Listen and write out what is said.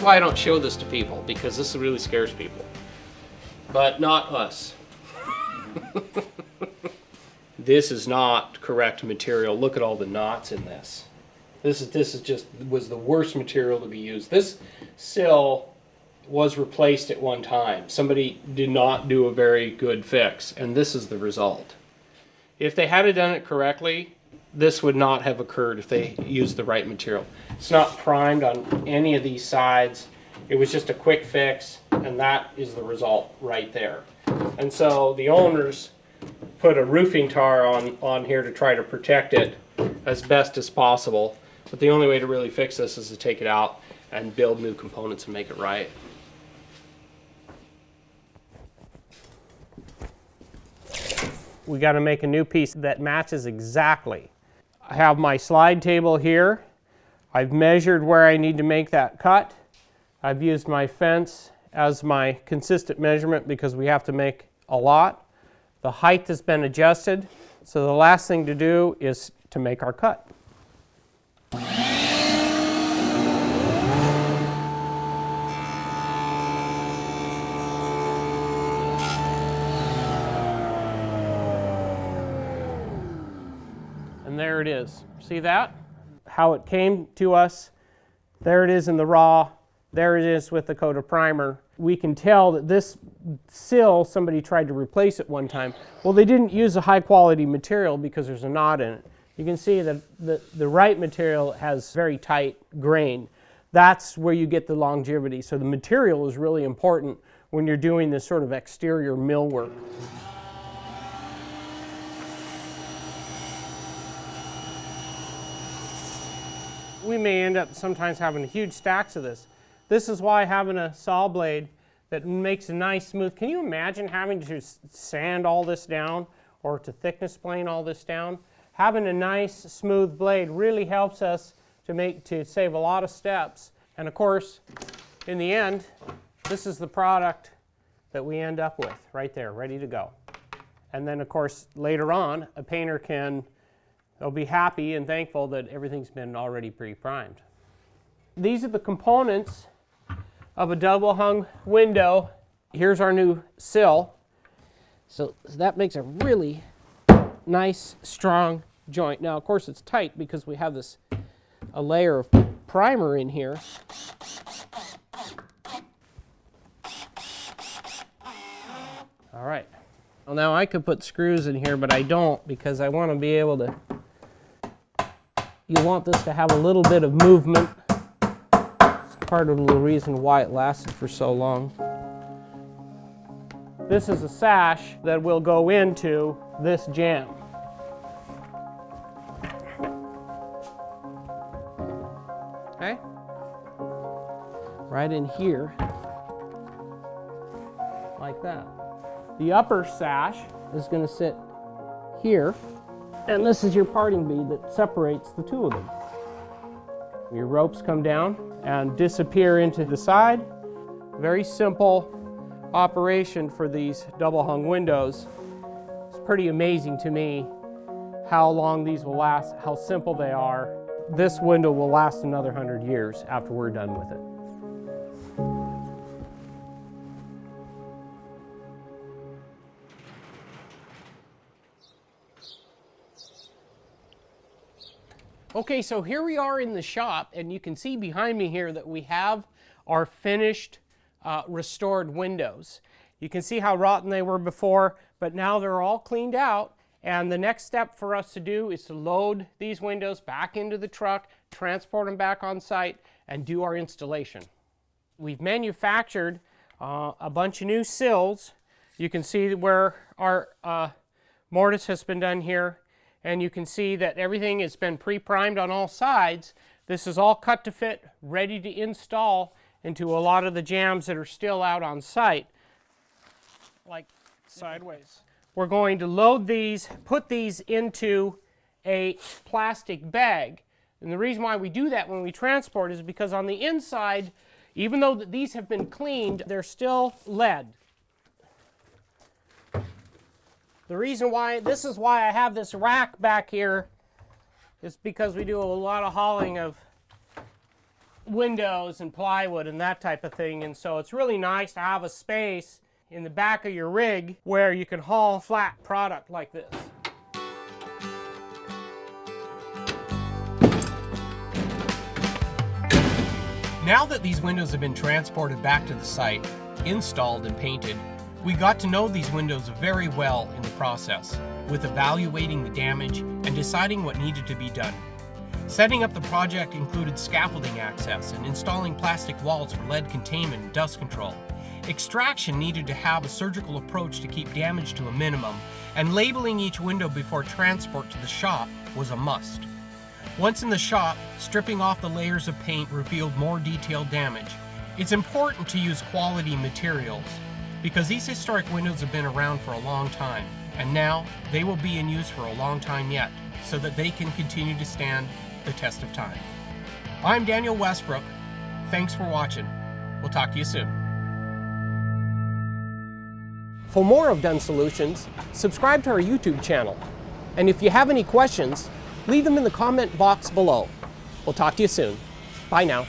why I don't show this to people, because this really scares people. But not us. This is not correct material. Look at all the knots in this. This is just was the worst material to be used. This sill was replaced at one time. Somebody did not do a very good fix, and this is the result. If they had done it correctly, this would not have occurred if they used the right material. It's not primed on any of these sides. It was just a quick fix, and that is the result right there. And so the owners put a roofing tar on here to try to protect it as best as possible. But the only way to really fix this is to take it out and build new components and make it right. We got to make a new piece that matches exactly. I have my slide table here. I've measured where I need to make that cut. I've used my fence as my consistent measurement because we have to make a lot. The height has been adjusted, so the last thing to do is to make our cut. And there it is. See that? How it came to us. There it is in the raw. There it is with the coat of primer. We can tell that this sill, somebody tried to replace it one time. Well, they didn't use a high quality material because there's a knot in it. You can see that the right material has very tight grain. That's where you get the longevity. So the material is really important when you're doing this sort of exterior millwork. We may end up sometimes having huge stacks of this. This is why having a saw blade that makes a nice smooth. Can you imagine having to sand all this down or to thickness plane all this down? Having a nice smooth blade really helps us to save a lot of steps. And of course, in the end, this is the product that we end up with right there, ready to go. And then of course, later on, a painter they'll be happy and thankful that everything's been already pre-primed. These are the components of a double hung window. Here's our new sill. So that makes a really nice, strong joint. Now, of course, it's tight because we have a layer of primer in here. All right. Well, now I could put screws in here, but I don't because I want to be able to. You want this to have a little bit of movement. It's part of the reason why it lasted for so long. This is a sash that will go into this jamb. Okay? Right in here, like that. The upper sash is going to sit here. And this is your parting bead that separates the two of them. Your ropes come down and disappear into the side. Very simple operation for these double hung windows. It's pretty amazing to me how long these will last, how simple they are. This window will last another 100 years after we're done with it. Okay, so here we are in the shop, and you can see behind me here that we have our finished restored windows. You can see how rotten they were before, but now they're all cleaned out, and the next step for us to do is to load these windows back into the truck, transport them back on site, and do our installation. We've manufactured a bunch of new sills. You can see where our mortise has been done here. And you can see that everything has been pre-primed on all sides. This is all cut to fit, ready to install into a lot of the jambs that are still out on site, like sideways. We're going to load these, put these into a plastic bag. And the reason why we do that when we transport is because on the inside, even though these have been cleaned, they're still lead. The reason why, this is why I have this rack back here, is because we do a lot of hauling of windows and plywood and that type of thing, and so it's really nice to have a space in the back of your rig where you can haul flat product like this. Now that these windows have been transported back to the site, installed and painted, we got to know these windows very well in the process, with evaluating the damage and deciding what needed to be done. Setting up the project included scaffolding access and installing plastic walls for lead containment and dust control. Extraction needed to have a surgical approach to keep damage to a minimum, and labeling each window before transport to the shop was a must. Once in the shop, stripping off the layers of paint revealed more detailed damage. It's important to use quality materials because these historic windows have been around for a long time, and now they will be in use for a long time yet, so that they can continue to stand the test of time. I'm Daniel Westbrook. Thanks for watching. We'll talk to you soon. For more of Done Solutions, subscribe to our YouTube channel. And if you have any questions, leave them in the comment box below. We'll talk to you soon. Bye now.